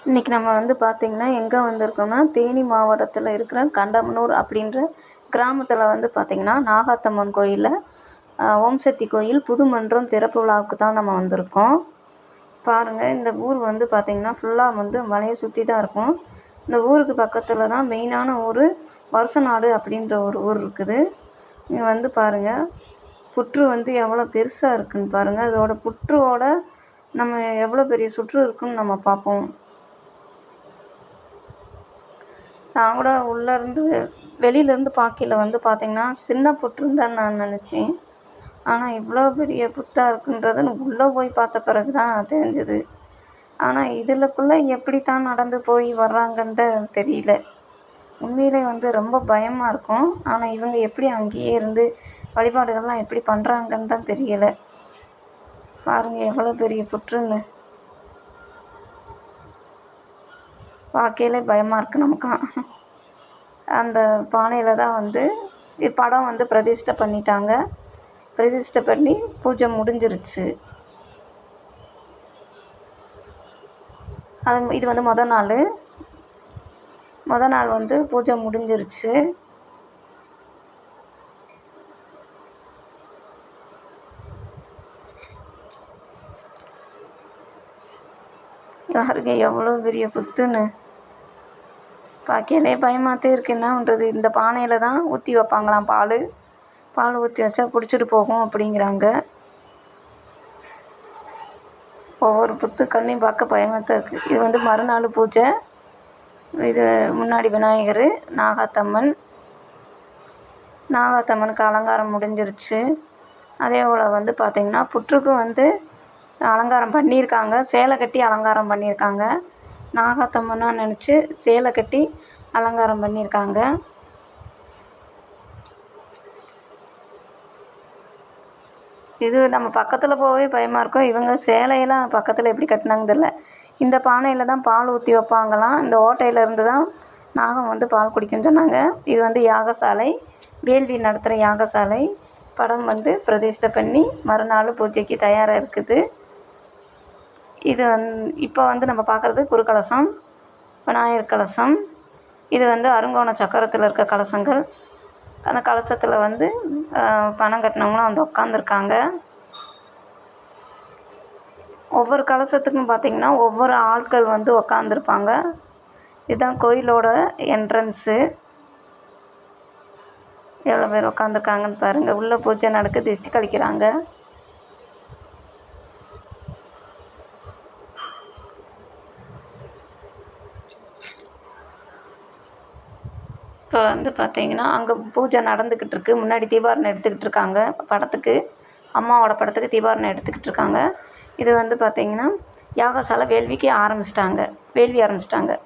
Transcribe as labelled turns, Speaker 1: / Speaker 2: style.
Speaker 1: இன்றைக்கி நம்ம வந்து பார்த்திங்கன்னா எங்கே வந்திருக்கோம்னா தேனி மாவட்டத்தில் இருக்கிற கண்டமனூர் அப்படின்ற கிராமத்தில் வந்து பார்த்திங்கன்னா நாகாத்தம்மன் கோயிலில் ஓம் சக்தி கோயில் புதுமன்றம் திறப்பு விழாவுக்கு தான் நம்ம வந்திருக்கோம். பாருங்கள், இந்த ஊர் வந்து பார்த்திங்கன்னா ஃபுல்லாக வந்து மலையை சுற்றி தான் இருக்கும். இந்த ஊருக்கு பக்கத்தில் தான் மெயினான ஊர் வருசநாடு அப்படின்ற ஒரு ஊர் இருக்குது. இங்கே வந்து பாருங்கள், புற்று வந்து எவ்வளோ பெருசாக இருக்குதுன்னு பாருங்கள். அதோட புற்றோட நம்ம எவ்வளோ பெரிய சுற்று இருக்குன்னு நம்ம பார்ப்போம். நான் கூட உள்ளேருந்து வெளியிலேருந்து பார்க்கையில வந்து பார்த்திங்கன்னா சின்ன புற்றுன்னு தான் நான் நினச்சேன். ஆனால் இவ்வளோ பெரிய புத்தாக இருக்குன்றது எனக்கு உள்ளே போய் பார்த்த பிறகு தான் தெரிஞ்சுது. ஆனால் இதுக்குள்ளே எப்படி தான் நடந்து போய் வர்றாங்கன்ட்டு தெரியல. உண்மையிலே வந்து ரொம்ப பயமாக இருக்கும். ஆனால் இவங்க எப்படி அங்கேயே இருந்து வழிபாடுகள்லாம் எப்படி பண்ணுறாங்கன்னு தான் தெரியலை. பாருங்கள் எவ்வளோ பெரிய புற்றுன்னு. பார்க்கையிலே பயமாக இருக்குது நமக்குலாம். அந்த பானையில் தான் வந்து படம் வந்து பிரதிஷ்டை பண்ணிட்டாங்க. பிரதிஷ்டை பண்ணி பூஜை முடிஞ்சிருச்சு. இது வந்து மொதல் நாள் வந்து பூஜை முடிஞ்சிருச்சு. யாருங்க எவ்வளோ பெரிய புத்துன்னு. பார்க்கையிலே பயமாகத்தே இருக்குது. என்ன பண்ணுறது, இந்த பானையில் தான் ஊற்றி வைப்பாங்களாம் பால் ஊற்றி வச்சா குடிச்சிட்டு போகும் அப்படிங்கிறாங்க. ஒவ்வொரு புத்து கண்ணையும் பார்க்க பயமாக தான் இருக்குது. இது வந்து மறுநாள் பூஜை. இது முன்னாடி விநாயகர், நாகாத்தம்மனுக்கு அலங்காரம் முடிஞ்சிருச்சு. அதே போல் வந்து பார்த்திங்கன்னா புற்றுக்கும் வந்து அலங்காரம் பண்ணியிருக்காங்க. சேலை கட்டி அலங்காரம் பண்ணியிருக்காங்க. நாகாத்தம்மனாக நினச்சி சேலை கட்டி அலங்காரம் பண்ணியிருக்காங்க. இது நம்ம பக்கத்தில் போகவே பயமாக இருக்கும். இவங்க சேலையெல்லாம் பக்கத்தில் எப்படி கட்டினாங்கன்னு தெரில. இந்த பானையில் தான் பால் ஊற்றி வைப்பாங்களாம். இந்த ஓட்டையிலேருந்து தான் நாகம் வந்து பால் குடிக்கும்னு சொன்னாங்க. இது வந்து யாகசாலை, வேள்வி நடத்துகிற யாகசாலை. படம் வந்து பிரதிஷ்டை பண்ணி மறுநாள் பூஜைக்கு தயாராக இருக்குது. இது இப்போ வந்து நம்ம பார்க்குறது குருக்கலசம், விநாயகர் கலசம். இது வந்து அருங்கோண சக்கரத்தில் இருக்க கலசங்கள். அந்த கலசத்தில் வந்து பணம் கட்டினவங்களும் வந்து உட்காந்துருக்காங்க. ஒவ்வொரு கலசத்துக்கும் பார்த்திங்கன்னா ஒவ்வொரு ஆட்கள் வந்து உட்காந்துருப்பாங்க. இதுதான் கோயிலோட என்ட்ரன்ஸு. எவ்வளோ பேர் உட்காந்துருக்காங்கன்னு பாருங்கள். உள்ளே பூஜை நடக்க திஷ்டி கழிக்கிறாங்க. இப்போ வந்து பார்த்திங்கன்னா அங்கே பூஜை நடந்துக்கிட்டு இருக்குது. முன்னாடி தீபாரணை எடுத்துக்கிட்டு இருக்காங்க. படத்துக்கு, அம்மாவோட படத்துக்கு தீபாரணை எடுத்துக்கிட்டு இருக்காங்க. இது வந்து பார்த்திங்கன்னா யாகசாலை வேள்வி ஆரம்பிச்சிட்டாங்க.